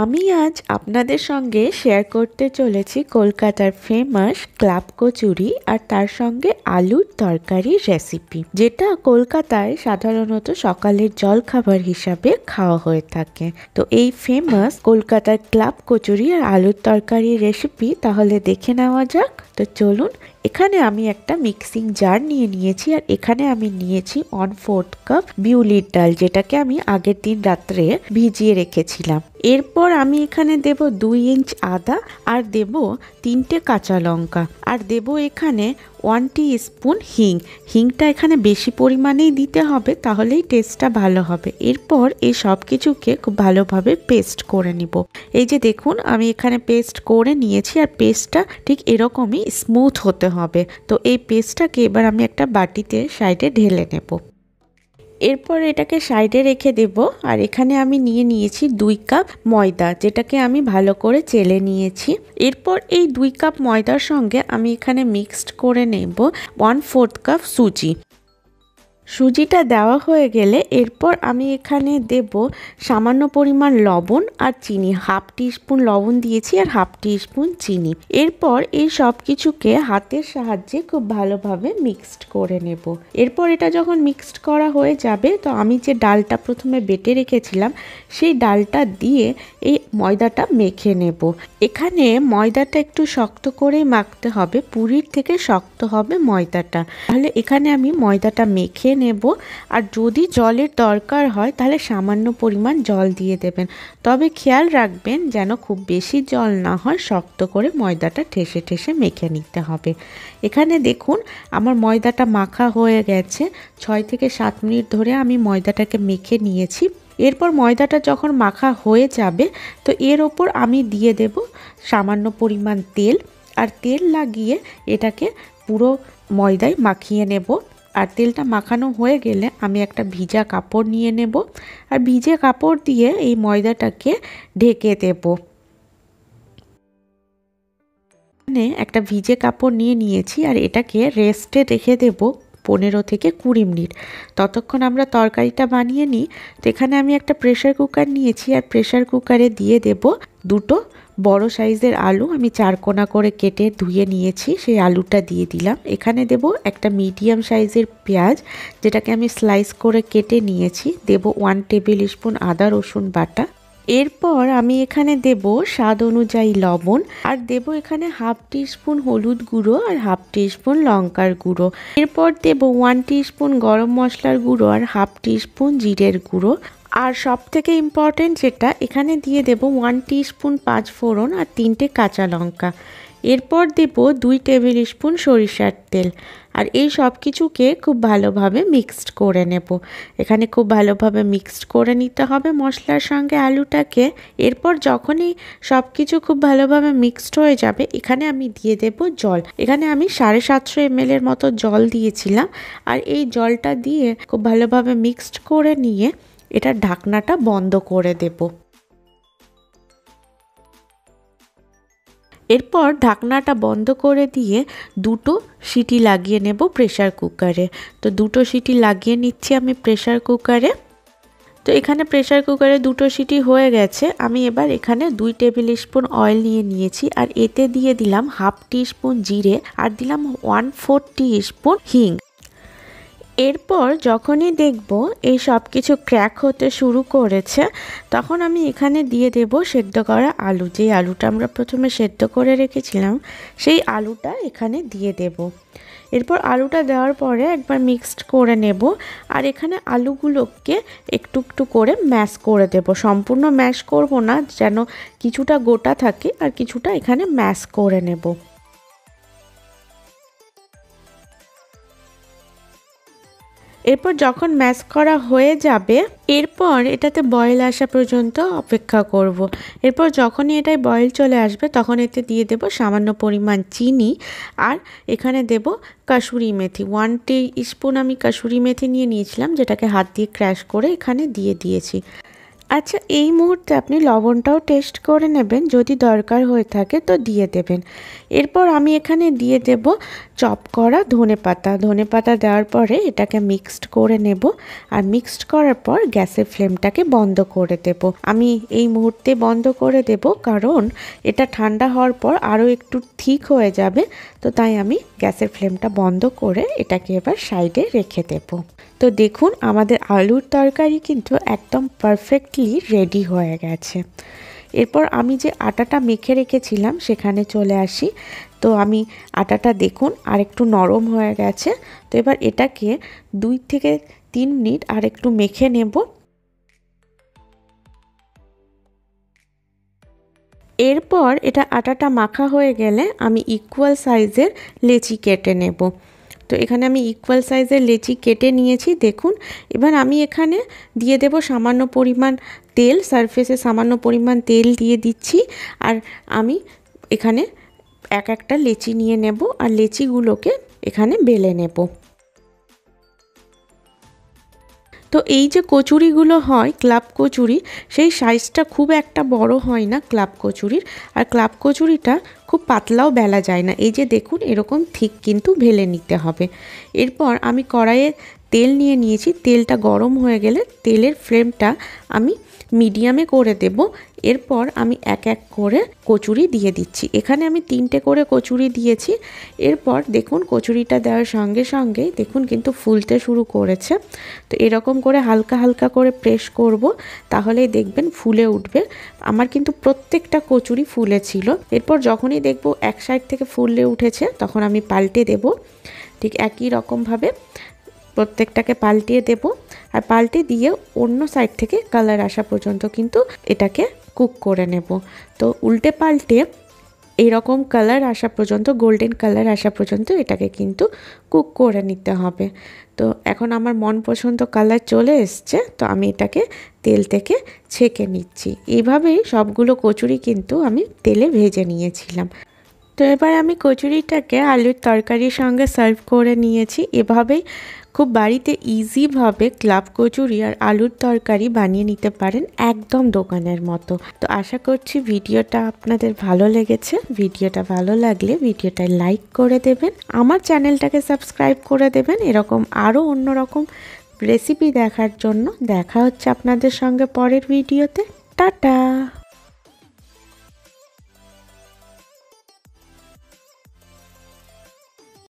আমি আজ আপনাদের সঙ্গে শেয়ার করতে চলেছি কলকাতার ফেমাস ক্লাব কচুরি আর তার সঙ্গে আলুর তরকারির রেসিপি, যেটা কলকাতায় সাধারণত সকালের জলখাবার হিসাবে খাওয়া হয়ে থাকে। তো এই ফেমাস কলকাতার ক্লাব কচুরি আর আলুর তরকারির রেসিপি তাহলে দেখে নেওয়া যাক। তো চলুন, এখানে আমি একটা মিক্সিং জার নিয়ে নিয়েছি আর এখানে আমি নিয়েছি 1/4 কাপ বিউলির ডাল, যেটাকে আমি আগের দিন রাত্রে ভিজিয়ে রেখেছিলাম। এরপর আমি এখানে দেব 2 ইঞ্চ আদা আর দেব 3টে কাঁচা লঙ্কা আর দেব এখানে 1 টিস্পুন হিং। হিংটা এখানে বেশি পরিমাণেই দিতে হবে, তাহলেই টেস্টটা ভালো হবে। এরপর এই সব কিছুকে খুব ভালোভাবে পেস্ট করে নিব। এই যে দেখুন, আমি এখানে পেস্ট করে নিয়েছি আর পেস্টটা ঠিক এরকমই স্মুথ হতে হবে। তো এই পেস্টটাকে এবার আমি একটা বাটিতে সাইডে ঢেলে নেব। এরপর এটাকে সাইডে রেখে দেব। আর এখানে আমি নিয়ে নিয়েছি 2 কাপ ময়দা, যেটাকে আমি ভালো করে চেলে নিয়েছি। এরপর এই 2 কাপ ময়দার সঙ্গে আমি এখানে মিক্সড করে নেব 1/4 কাপ সুজি। সুজিটা দেওয়া হয়ে গেলে এরপর আমি এখানে দেব সামান্য পরিমাণ লবণ আর চিনি। 1/2 টিস্পুন লবণ দিয়েছি আর 1/2 টিস্পুন চিনি। এরপর এই সব কিছুকে হাতের সাহায্যে খুব ভালোভাবে মিক্সড করে নেব। এরপর এটা যখন মিক্সড করা হয়ে যাবে, তো আমি যে ডালটা প্রথমে বেটে রেখেছিলাম সেই ডালটা দিয়ে এই ময়দাটা মেখে নেব। এখানে ময়দাটা একটু শক্ত করে মাখতে হবে, পুরির থেকে শক্ত হবে ময়দাটা। তাহলে এখানে আমি ময়দাটা মেখে নেব। আর যদি জলের দরকার হয় তাহলে সামান্য পরিমাণ জল দিয়ে দেবেন, তবে খেয়াল রাখবেন যেন খুব বেশি জল না হয়, শক্ত করে ময়দাটা ঠেসে ঠেসে মেখে নিতে হবে। এখানে দেখুন আমার ময়দাটা মাখা হয়ে গেছে। 6 থেকে 7 মিনিট ধরে আমি ময়দাটাকে মেখে নিয়েছি। এরপর ময়দাটা যখন মাখা হয়ে যাবে, তো এর ওপর আমি দিয়ে দেব সামান্য পরিমাণ তেল। আর তেল লাগিয়ে এটাকে পুরো ময়দায় মাখিয়ে নেব। আর তেলটা মাখানো হয়ে গেলে আমি একটা ভিজা কাপড় নিয়ে নেব আর ভিজে কাপড় দিয়ে এই ময়দাটাকে ঢেকে দেব। এখানে একটা ভিজে কাপড় নিয়ে নিয়েছি আর এটাকে রেস্টে রেখে দেব 15 থেকে 20 মিনিট। ততক্ষণ আমরা তরকারিটা বানিয়ে নিই। তো এখানে আমি একটা প্রেসার কুকার নিয়েছি আর প্রেসার কুকারে দিয়ে দেব 2টো বড় সাইজের আলু। আমি 4 কোনা করে কেটে ধুয়ে নিয়েছি, সেই আলুটা দিয়ে দিলাম। এখানে দেব একটা মিডিয়াম সাইজের পেঁয়াজ, যেটাকে আমি স্লাইস করে কেটে নিয়েছি। দেব 1 টেবিল স্পুন আদা রসুন বাটা। এরপর আমি এখানে দেব স্বাদ অনুযায়ী লবণ আর দেব এখানে 1/2 টিস্পুন হলুদ গুঁড়ো আর 1/2 টিস্পুন লঙ্কার গুঁড়ো। এরপর দেব 1 টিস্পুন গরম মশলার গুঁড়ো আর 1/2 টিস্পুন জিরের গুঁড়ো। আর সব থেকে ইম্পর্টেন্ট যেটা, এখানে দিয়ে দেব 1 টিস্পুন 5 ফোড়ন আর 3টে কাঁচা লঙ্কা। এরপর দেব 2 টেবিল স্পুন সরিষার তেল। আর এই সব কিছুকে খুব ভালোভাবে মিক্সড করে নেব। এখানে খুব ভালোভাবে মিক্সড করে নিতে হবে মশলার সঙ্গে আলুটাকে। এরপর যখনই সব কিছু খুব ভালোভাবে মিক্সড হয়ে যাবে, এখানে আমি দিয়ে দেব জল। এখানে আমি 750 ml এর মতো জল দিয়েছিলাম। আর এই জলটা দিয়ে খুব ভালোভাবে মিক্সড করে নিয়ে এটা ঢাকনাটা বন্ধ করে দেব। এরপর ঢাকনাটা বন্ধ করে দিয়ে 2টো সিটি লাগিয়ে নেব প্রেসার কুকারে। তো 2টো সিটি লাগিয়ে নিচ্ছি আমি প্রেসার কুকারে। তো এখানে প্রেসার কুকারে 2টো সিটি হয়ে গেছে। আমি এবার এখানে 2 টেবিল স্পুন অয়েল নিয়ে নিয়েছি আর এতে দিয়ে দিলাম 1/2 টিস্পুন জিরে আর দিলাম 1/4 টিস্পুন হিং। এরপর যখনই দেখব এই সব কিছু ক্র্যাক হতে শুরু করেছে, তখন আমি এখানে দিয়ে দেব সেদ্ধ করা আলু। যেই আলুটা আমরা প্রথমে সেদ্ধ করে রেখেছিলাম সেই আলুটা এখানে দিয়ে দেব। এরপর আলুটা দেওয়ার পরে একবার মিক্সড করে নেব। আর এখানে আলুগুলোকে একটু একটু করে ম্যাশ করে দেব। সম্পূর্ণ ম্যাশ করব না, যেন কিছুটা গোটা থাকে আর কিছুটা এখানে ম্যাশ করে নেব। এরপর যখন ম্যাশ করা হয়ে যাবে, এরপর এটাতে বয়েল আসা পর্যন্ত অপেক্ষা করব। এরপর যখনই এটায় বয়েল চলে আসবে, তখন এতে দিয়ে দেব সামান্য পরিমাণ চিনি আর এখানে দেব কাসুরি মেথি। 1 টিস্পুন আমি কাসুরি মেথি নিয়ে নিয়েছিলাম, যেটাকে হাত দিয়ে ক্র্যাশ করে এখানে দিয়ে দিয়েছি। আচ্ছা, এই মুহূর্তে আপনি লবণটাও টেস্ট করে নেবেন, যদি দরকার হয়ে থাকে তো দিয়ে দেবেন। এরপর আমি এখানে দিয়ে দেব চপ করা ধনেপাতা দেওয়ার পরে এটাকে মিক্সড করে নেব। আর মিক্সড করার পর গ্যাসের ফ্লেমটাকে বন্ধ করে দেব। আমি এই মুহূর্তে বন্ধ করে দেব, কারণ এটা ঠান্ডা হওয়ার পর আরও একটু ঠিক হয়ে যাবে। তো তাই আমি গ্যাসের ফ্লেমটা বন্ধ করে এটাকে এবার সাইডে রেখে দেব। তো দেখুন, আমাদের আলুর তরকারি কিন্তু একদম পারফেক্টলি রেডি হয়ে গেছে। এরপর আমি যে আটাটা মেখে রেখেছিলাম সেখানে চলে আসি। তো আমি আটাটা দেখুন আর একটু নরম হয়ে গেছে। তো এবার এটাকে 2 থেকে 3 মিনিট আর একটু মেখে নেব। এরপর এটা আটাটা মাখা হয়ে গেলে আমি ইকুয়াল সাইজের লেচি কেটে নেব। তো এখানে আমি ইকুয়াল সাইজের লেচি কেটে নিয়েছি দেখুন। এবার আমি এখানে দিয়ে দেব সামান্য পরিমাণ তেল, সারফেসে সামান্য পরিমাণ তেল দিয়ে দিচ্ছি। আর আমি এখানে একটা লেচি নিয়ে নেব আর লেচিগুলোকে এখানে বেলে নেব। তো এই যে কচুরিগুলো হয় ক্লাব কচুরি, সেই সাইজটা খুব একটা বড় হয় না ক্লাব কচুরির। আর ক্লাব কচুরিটা খুব পাতলাও বেলা যায় না। এই যে দেখুন, এরকম ঠিক কিন্তু বেলে নিতে হবে। এরপর আমি কড়াইয়ে তেল নিয়ে নিয়েছি। তেলটা গরম হয়ে গেলে তেলের ফ্লেমটা আমি মিডিয়ামে করে দেব। এরপর আমি এক এক করে কচুরি দিয়ে দিচ্ছি। এখানে আমি 3টে করে কচুরি দিয়েছি। এরপর দেখুন, কচুরিটা দেওয়ার সঙ্গে সঙ্গেই দেখুন কিন্তু ফুলতে শুরু করেছে। তো এরকম করে হালকা হালকা করে প্রেস করব, তাহলেই দেখবেন ফুলে উঠবে। আমার কিন্তু প্রত্যেকটা কচুরি ফুলেছিল। এরপর যখনই দেখব এক সাইড থেকে ফুলে উঠেছে, তখন আমি পাল্টে দেব। ঠিক একই রকমভাবে প্রত্যেকটাকে পাল্টিয়ে দেব। আর পাল্টে দিয়ে অন্য সাইড থেকে কালার আসা পর্যন্ত কিন্তু এটাকে কুক করে নেব। তো উল্টে পাল্টে এইরকম কালার আসা পর্যন্ত, গোল্ডেন কালার আসা পর্যন্ত এটাকে কিন্তু কুক করে নিতে হবে। তো এখন আমার মন পছন্দ কালার চলে এসছে। তো আমি এটাকে তেল থেকে ছেঁকে নিচ্ছি। এইভাবেই সবগুলো কচুরি কিন্তু আমি তেলে ভেজে নিয়েছিলাম। তো এবার আমি কচুরিটাকে আলুর তরকারির সঙ্গে সার্ভ করে নিয়েছি। এভাবেই খুব বাড়িতে ইজিভাবে ক্লাব কচুরি আর আলুর তরকারি বানিয়ে নিতে পারেন, একদম দোকানের মতো। তো আশা করছি ভিডিওটা আপনাদের ভালো লেগেছে। ভিডিওটা ভালো লাগলে ভিডিওটায় লাইক করে দেবেন, আমার চ্যানেলটাকে সাবস্ক্রাইব করে দেবেন এরকম আরও অন্যরকম রেসিপি দেখার জন্য। দেখা হচ্ছে আপনাদের সঙ্গে পরের ভিডিওতে। টাটা।